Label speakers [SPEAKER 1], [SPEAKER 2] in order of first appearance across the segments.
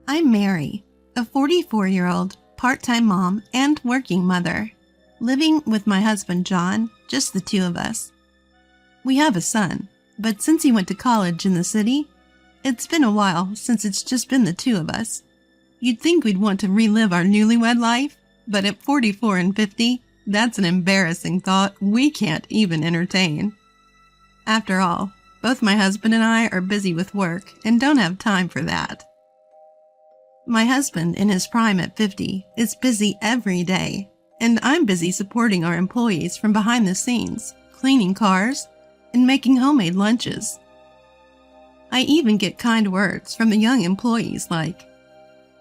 [SPEAKER 1] I'm Mary, a 44-year-old part-time mom and working mother, living with my husband John, just the two of us. We have a son, but since he went to college in the city, it's been a while since it's just been the two of us. You'd think we'd want to relive our newlywed life, but at 44 and 50, that's an embarrassing thought we can't even entertain. After all, both my husband and I are busy with work and don't have time for that. My husband, in his prime at 50, is busy every day, and I'm busy supporting our employees from behind the scenes, cleaning cars, and making homemade lunches. I even get kind words from the young employees like,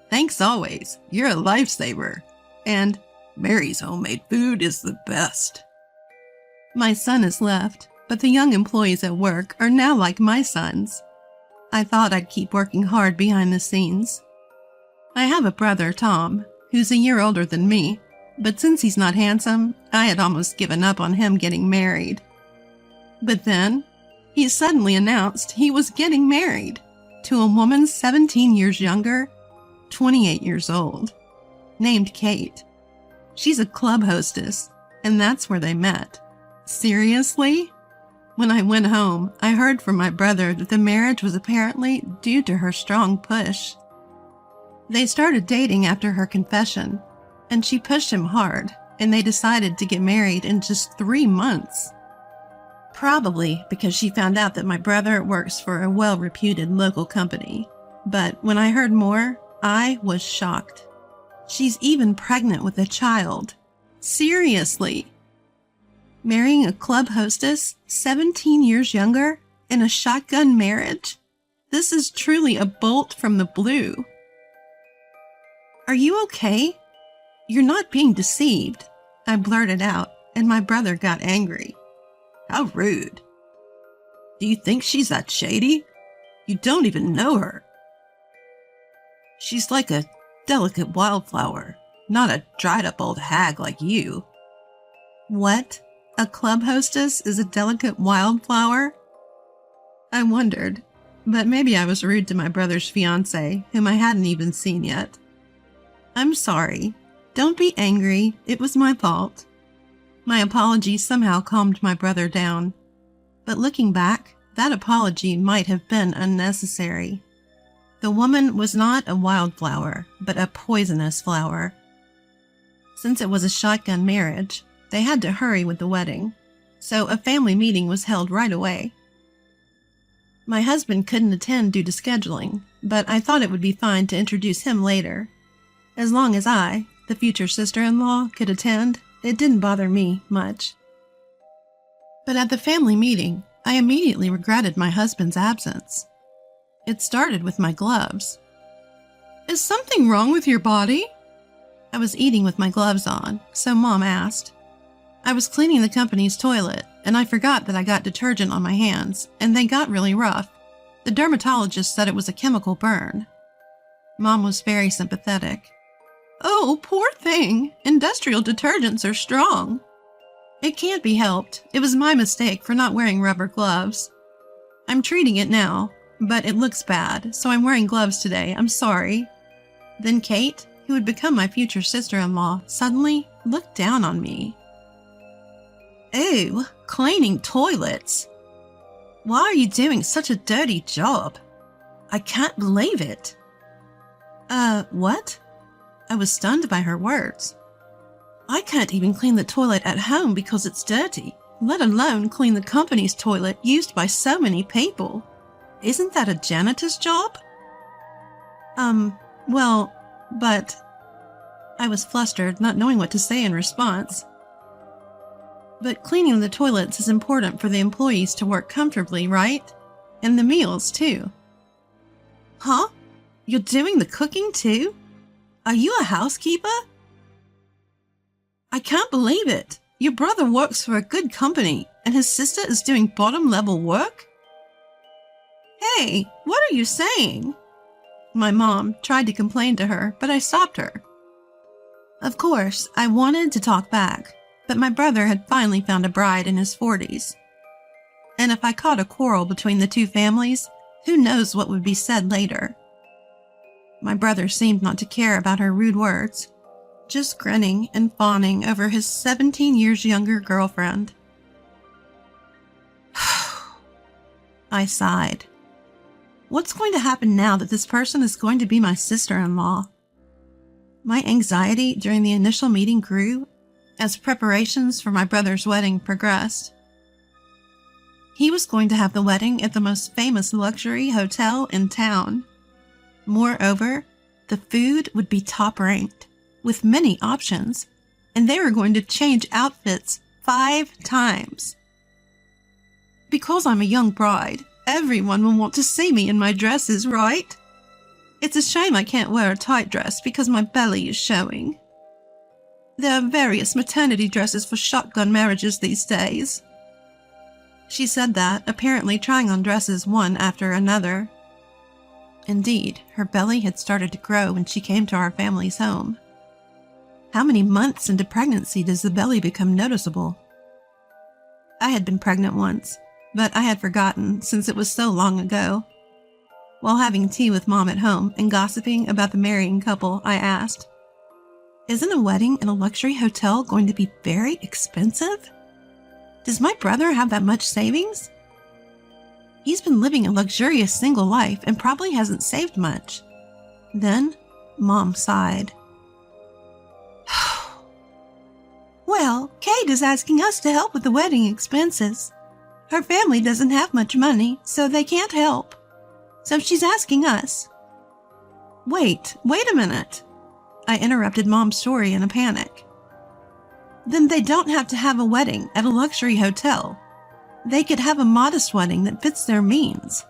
[SPEAKER 1] "Thanks always, you're a lifesaver," and "Mary's homemade food is the best." My son has left, but the young employees at work are now like my sons. I thought I'd keep working hard behind the scenes. I have a brother, Tom, who's a year older than me, but since he's not handsome, I had almost given up on him getting married. But then, he suddenly announced he was getting married to a woman 17 years younger, 28 years old, named Kate. She's a club hostess, and that's where they met. Seriously? When I went home, I heard from my brother that the marriage was apparently due to her strong push. They started dating after her confession, and she pushed him hard, and they decided to get married in just 3 months. Probably because she found out that my brother works for a well-reputed local company. But when I heard more, I was shocked. She's even pregnant with a child. Seriously? Marrying a club hostess 17 years younger in a shotgun marriage? This is truly a bolt from the blue. "Are you okay? You're not being deceived," I blurted out, and my brother got angry.
[SPEAKER 2] "How rude. Do you think she's that shady? You don't even know her. She's like a delicate wildflower, not a dried-up old hag like you."
[SPEAKER 1] What? A club hostess is a delicate wildflower? I wondered, but maybe I was rude to my brother's fiancée, whom I hadn't even seen yet. "I'm sorry. Don't be angry. It was my fault." My apology somehow calmed my brother down. But looking back, that apology might have been unnecessary. The woman was not a wildflower, but a poisonous flower. Since it was a shotgun marriage, they had to hurry with the wedding, so a family meeting was held right away. My husband couldn't attend due to scheduling, but I thought it would be fine to introduce him later. As long as I, the future sister-in-law, could attend, it didn't bother me much. But at the family meeting, I immediately regretted my husband's absence. It started with my gloves. "Is something wrong with your body?" I was eating with my gloves on, so Mom asked. I was cleaning the company's toilet, and I forgot that I got detergent on my hands, and they got really rough. The dermatologist said it was a chemical burn. Mom was very sympathetic. "Oh, poor thing. Industrial detergents are strong." "It can't be helped. It was my mistake for not wearing rubber gloves. I'm treating it now, but it looks bad, so I'm wearing gloves today. I'm sorry." Then Kate, who would become my future sister-in-law, suddenly looked down on me. "Ew, cleaning toilets. Why are you doing such a dirty job? I can't believe it." What?" I was stunned by her words. "I can't even clean the toilet at home because it's dirty, let alone clean the company's toilet used by so many people. Isn't that a janitor's job?" Well, but..." I was flustered, not knowing what to say in response. "But cleaning the toilets is important for the employees to work comfortably, right? And the meals, too." "Huh? You're doing the cooking, too? Are you a housekeeper?" "I can't believe it. Your brother works for a good company, and his sister is doing bottom-level work?" "Hey, what are you saying?" My mom tried to complain to her, but I stopped her. Of course, I wanted to talk back, but my brother had finally found a bride in his 40s. And if I caught a quarrel between the two families, who knows what would be said later. My brother seemed not to care about her rude words, just grinning and fawning over his 17 years younger girlfriend. I sighed. What's going to happen now that this person is going to be my sister-in-law? My anxiety during the initial meeting grew as preparations for my brother's wedding progressed. He was going to have the wedding at the most famous luxury hotel in town. Moreover, the food would be top-ranked, with many options, and they were going to change outfits 5 times. Because I'm a young bride, everyone will want to see me in my dresses, right? It's a shame I can't wear a tight dress because my belly is showing. There are various maternity dresses for shotgun marriages these days. She said that, apparently trying on dresses one after another. Indeed, her belly had started to grow when she came to our family's home. How many months into pregnancy does the belly become noticeable? I had been pregnant once, but I had forgotten since it was so long ago. While having tea with Mom at home and gossiping about the marrying couple, I asked, "Isn't a wedding in a luxury hotel going to be very expensive? Does my brother have that much savings? He's been living a luxurious single life and probably hasn't saved much." Then, Mom sighed. "Well, Kate is asking us to help with the wedding expenses. Her family doesn't have much money, so they can't help. So she's asking us." Wait a minute. I interrupted Mom's story in a panic. Then they don't have to have a wedding at a luxury hotel. They could have a modest wedding that fits their means.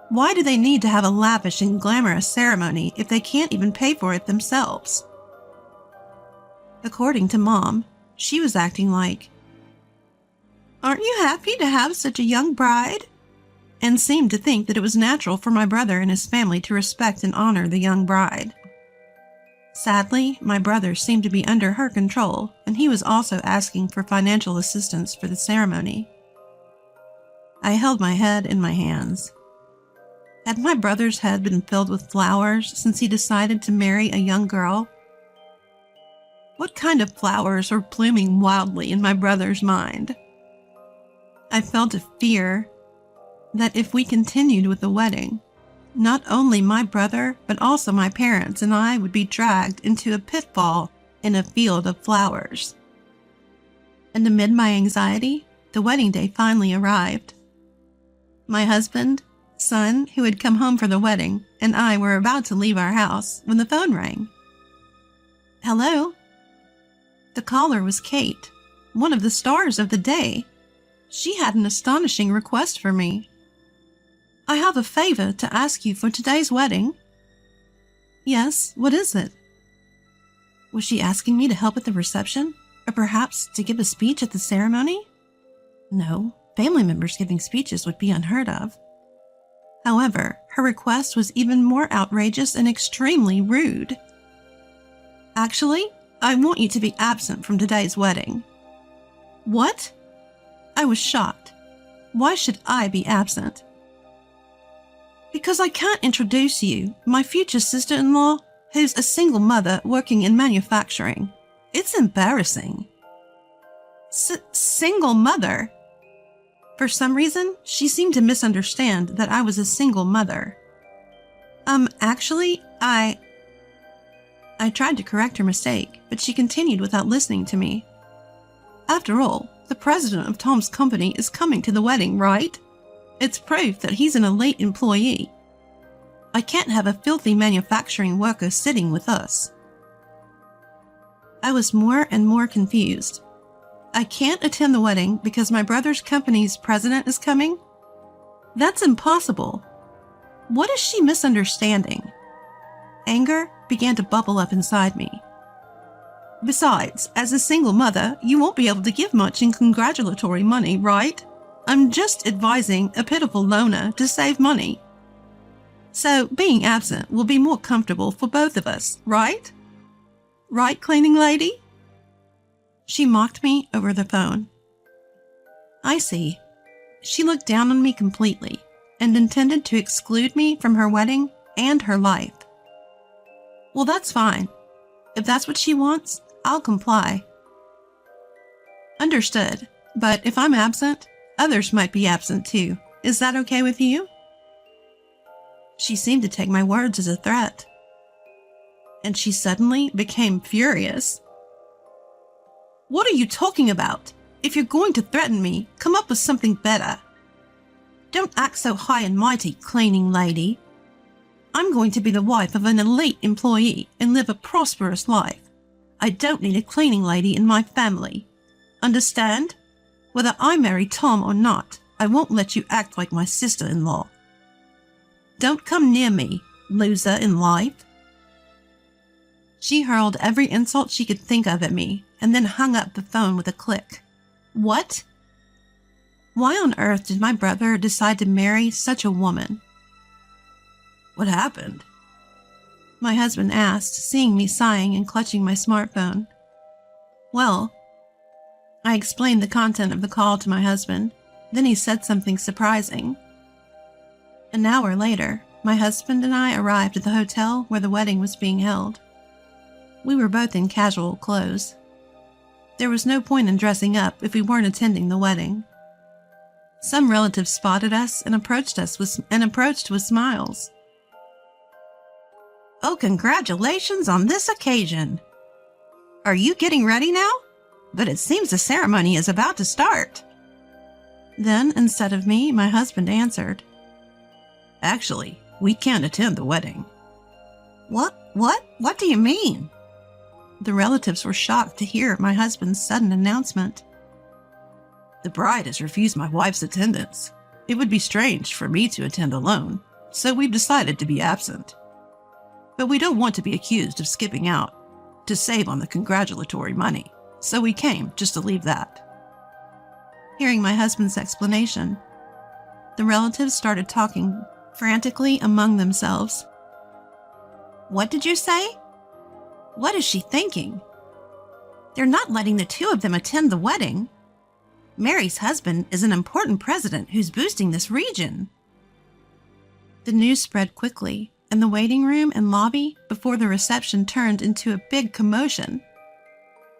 [SPEAKER 1] Why do they need to have a lavish and glamorous ceremony if they can't even pay for it themselves? According to Mom, she was acting like, "Aren't you happy to have such a young bride?" and seemed to think that it was natural for my brother and his family to respect and honor the young bride. Sadly, my brother seemed to be under her control, and he was also asking for financial assistance for the ceremony. I held my head in my hands. Had my brother's head been filled with flowers since he decided to marry a young girl? What kind of flowers were blooming wildly in my brother's mind? I felt a fear that if we continued with the wedding, not only my brother, but also my parents and I would be dragged into a pitfall in a field of flowers. And amid my anxiety, the wedding day finally arrived. My husband, son, who had come home for the wedding, and I were about to leave our house when the phone rang. "Hello?" The caller was Kate, one of the stars of the day. She had an astonishing request for me. "I have a favor to ask you for today's wedding." "Yes, what is it?" Was she asking me to help at the reception, or perhaps to give a speech at the ceremony? No, family members giving speeches would be unheard of. However, her request was even more outrageous and extremely rude. "Actually, I want you to be absent from today's wedding." "What?" I was shocked. Why should I be absent? "Because I can't introduce you, my future sister-in-law, who's a single mother working in manufacturing. It's embarrassing." Single mother? For some reason, she seemed to misunderstand that I was a single mother. Actually, I tried to correct her mistake, but she continued without listening to me. "After all, the president of Tom's company is coming to the wedding, right? It's proof that he's an elite employee. I can't have a filthy manufacturing worker sitting with us." I was more and more confused. I can't attend the wedding because my brother's company's president is coming? That's impossible. What is she misunderstanding? Anger began to bubble up inside me. "Besides, as a single mother, you won't be able to give much in congratulatory money, right? I'm just advising a pitiful loner to save money. So being absent will be more comfortable for both of us, right? Right, cleaning lady?" She mocked me over the phone. I see. She looked down on me completely and intended to exclude me from her wedding and her life. Well, that's fine. If that's what she wants, I'll comply. Understood. But if I'm absent, others might be absent too. Is that okay with you? She seemed to take my words as a threat. And she suddenly became furious. What are you talking about? If you're going to threaten me, come up with something better. Don't act so high and mighty, cleaning lady. I'm going to be the wife of an elite employee and live a prosperous life. I don't need a cleaning lady in my family. Understand? Whether I marry Tom or not, I won't let you act like my sister-in-law. Don't come near me, loser in life. She hurled every insult she could think of at me and then hung up the phone with a click. What? Why on earth did my brother decide to marry such a woman?
[SPEAKER 2] What happened?
[SPEAKER 1] My husband asked, seeing me sighing and clutching my smartphone. Well, I explained the content of the call to my husband. Then he said something surprising. An hour later, my husband and I arrived at the hotel where the wedding was being held. We were both in casual clothes. There was no point in dressing up if we weren't attending the wedding. Some relatives spotted us and approached with smiles. Oh, congratulations on this occasion. Are you getting ready now? But it seems the ceremony is about to start. Then, instead of me, my husband answered.
[SPEAKER 2] Actually, we can't attend the wedding.
[SPEAKER 1] What? What do you mean? The relatives were shocked to hear my husband's sudden announcement.
[SPEAKER 2] The bride has refused my wife's attendance. It would be strange for me to attend alone, so we've decided to be absent. But we don't want to be accused of skipping out to save on the congratulatory money, so we came just to leave that.
[SPEAKER 1] Hearing my husband's explanation, the relatives started talking frantically among themselves. What did you say? What is she thinking? They're not letting the two of them attend the wedding. Mary's husband is an important president who's boosting this region. The news spread quickly, and the waiting room and lobby before the reception turned into a big commotion.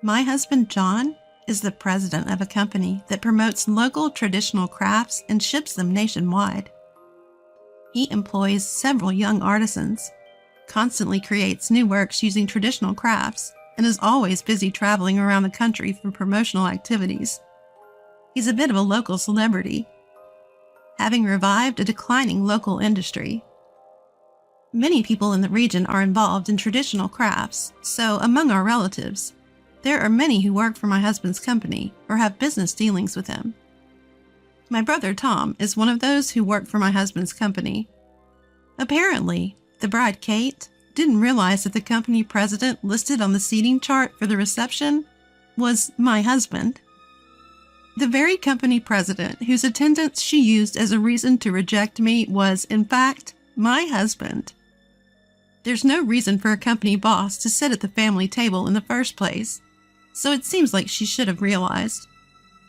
[SPEAKER 1] My husband, John, is the president of a company that promotes local traditional crafts and ships them nationwide. He employs several young artisans, constantly creates new works using traditional crafts, and is always busy traveling around the country for promotional activities. He's a bit of a local celebrity, having revived a declining local industry. Many people in the region are involved in traditional crafts, so among our relatives, there are many who work for my husband's company or have business dealings with him. My brother Tom is one of those who work for my husband's company. Apparently, the bride Kate didn't realize that the company president listed on the seating chart for the reception was my husband. The very company president whose attendance she used as a reason to reject me was, in fact, my husband. There's no reason for a company boss to sit at the family table in the first place, so it seems like she should have realized.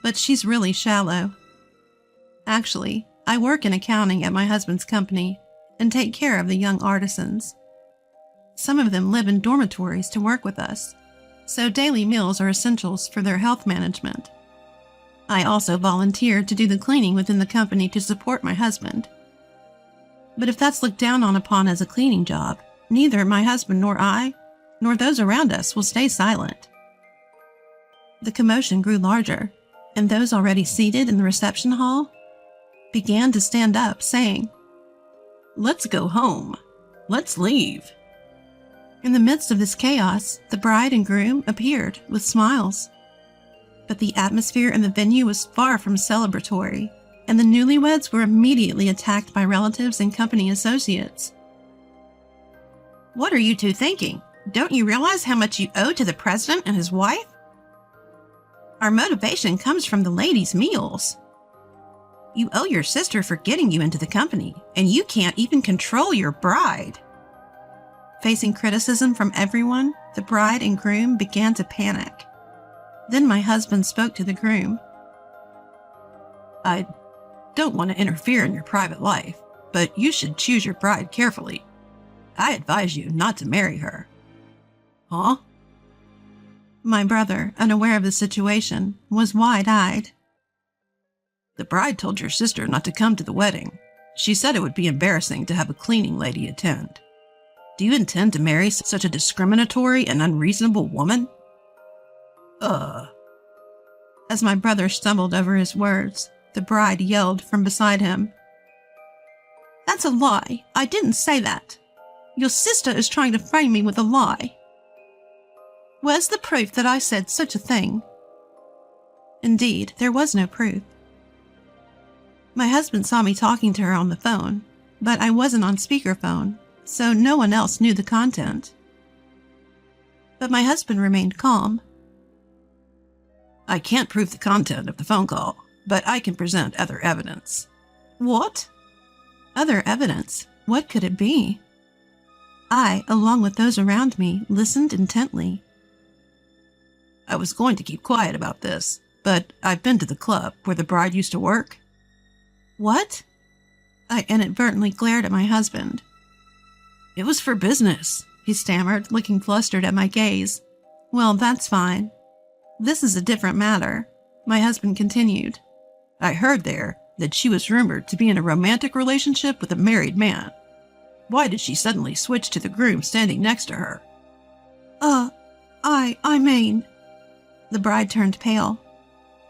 [SPEAKER 1] But she's really shallow. Actually, I work in accounting at my husband's company and take care of the young artisans. Some of them live in dormitories to work with us, so daily meals are essentials for their health management. I also volunteered to do the cleaning within the company to support my husband. But if that's looked down upon as a cleaning job, neither my husband nor I, nor those around us will stay silent. The commotion grew larger, and those already seated in the reception hall began to stand up, saying, "Let's go home. Let's leave." In the midst of this chaos, the bride and groom appeared with smiles. But the atmosphere in the venue was far from celebratory, and the newlyweds were immediately attacked by relatives and company associates. "What are you two thinking? Don't you realize how much you owe to the president and his wife? Our motivation comes from the ladies' meals. You owe your sister for getting you into the company, and you can't even control your bride." Facing criticism from everyone, the bride and groom began to panic. Then my husband spoke to the groom. "I don't want to interfere in your private life, but you should choose your bride carefully. I advise you not to marry her.
[SPEAKER 2] Huh?
[SPEAKER 1] My brother, unaware of the situation, was wide-eyed.
[SPEAKER 2] The bride told your sister not to come to the wedding. She said it would be embarrassing to have a cleaning lady attend. Do you intend to marry such a discriminatory and unreasonable woman?
[SPEAKER 1] As my brother stumbled over his words, the bride yelled from beside him. That's a lie. I didn't say that. Your sister is trying to frame me with a lie. Where's the proof that I said such a thing? Indeed, there was no proof. My husband saw me talking to her on the phone, but I wasn't on speakerphone, so no one else knew the content. But my husband remained calm.
[SPEAKER 2] I can't prove the content of the phone call, but I can present other evidence.
[SPEAKER 1] What? Other evidence? What could it be? I, along with those around me, listened intently.
[SPEAKER 2] I was going to keep quiet about this, but I've been to the club where the bride used to work.
[SPEAKER 1] What? I inadvertently glared at my husband.
[SPEAKER 2] It was for business,
[SPEAKER 1] he stammered, looking flustered at my gaze. Well, that's fine. This is a different matter, my husband continued.
[SPEAKER 2] I heard there that she was rumored to be in a romantic relationship with a married man. Why did she suddenly switch to the groom standing next to her?
[SPEAKER 1] I mean... The bride turned pale.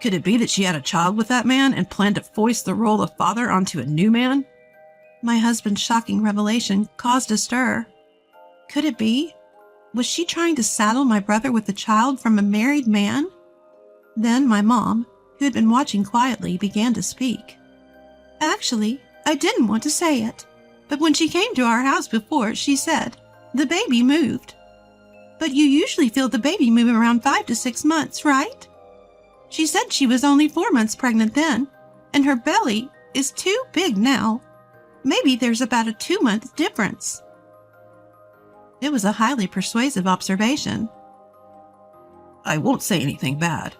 [SPEAKER 2] Could it be that she had a child with that man and planned to foist the role of father onto a new man?
[SPEAKER 1] My husband's shocking revelation caused a stir. Could it be? Was she trying to saddle my brother with a child from a married man? Then my mom, who had been watching quietly, began to speak. Actually, I didn't want to say it, but when she came to our house before, she said, the baby moved. But you usually feel the baby move around 5 to 6 months, right? She said she was only 4 months pregnant then, and her belly is too big now. Maybe there's about a 2-month difference. It was a highly persuasive observation.
[SPEAKER 2] I won't say anything bad,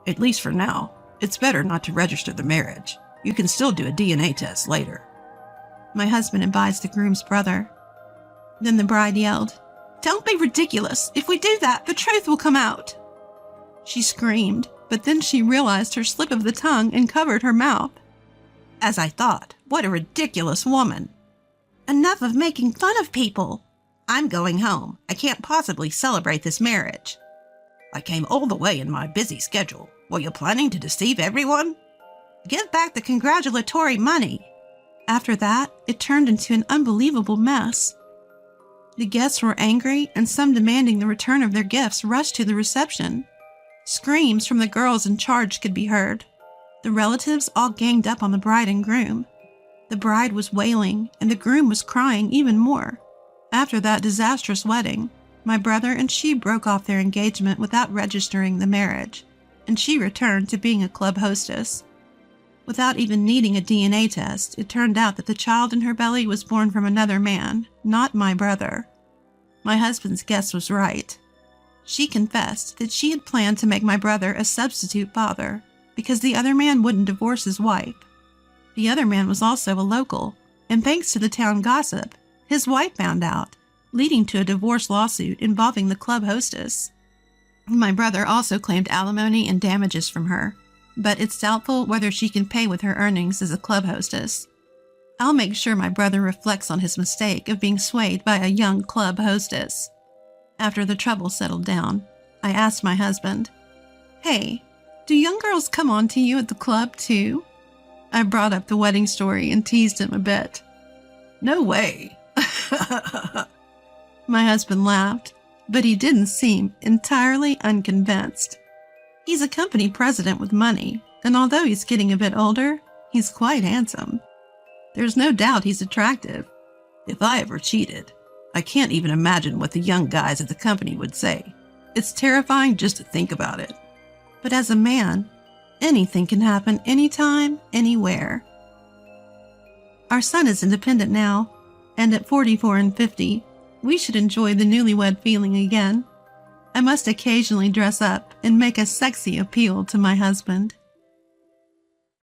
[SPEAKER 2] at least for now. It's better not to register the marriage. You can still do a DNA test later.
[SPEAKER 1] My husband advised the groom's brother. Then the bride yelled, Don't be ridiculous. If we do that, the truth will come out. She screamed, but then she realized her slip of the tongue and covered her mouth.
[SPEAKER 2] As I thought, what a ridiculous woman.
[SPEAKER 1] Enough of making fun of people.
[SPEAKER 2] I'm going home. I can't possibly celebrate this marriage. I came all the way in my busy schedule. Were you planning to deceive everyone?
[SPEAKER 1] Give back the congratulatory money. After that, it turned into an unbelievable mess. The guests were angry, and some demanding the return of their gifts rushed to the reception. Screams from the girls in charge could be heard. The relatives all ganged up on the bride and groom. The bride was wailing, and the groom was crying even more. After that disastrous wedding, my brother and she broke off their engagement without registering the marriage, and she returned to being a club hostess. Without even needing a DNA test, it turned out that the child in her belly was born from another man, not my brother. My husband's guess was right. She confessed that she had planned to make my brother a substitute father, because the other man wouldn't divorce his wife. The other man was also a local, and thanks to the town gossip, his wife found out, leading to a divorce lawsuit involving the club hostess. My brother also claimed alimony and damages from her, but it's doubtful whether she can pay with her earnings as a club hostess. I'll make sure my brother reflects on his mistake of being swayed by a young club hostess. After the trouble settled down, I asked my husband, Hey, do young girls come on to you at the club too? I brought up the wedding story and teased him a bit.
[SPEAKER 2] No way.
[SPEAKER 1] My husband laughed, but he didn't seem entirely unconvinced. He's a company president with money, and although he's getting a bit older, he's quite handsome. There's no doubt he's attractive.
[SPEAKER 2] If I ever cheated, I can't even imagine what the young guys at the company would say. It's terrifying just to think about it.
[SPEAKER 1] But as a man, anything can happen anytime, anywhere. Our son is independent now, and at 44 and 50, we should enjoy the newlywed feeling again. I must occasionally dress up and make a sexy appeal to my husband.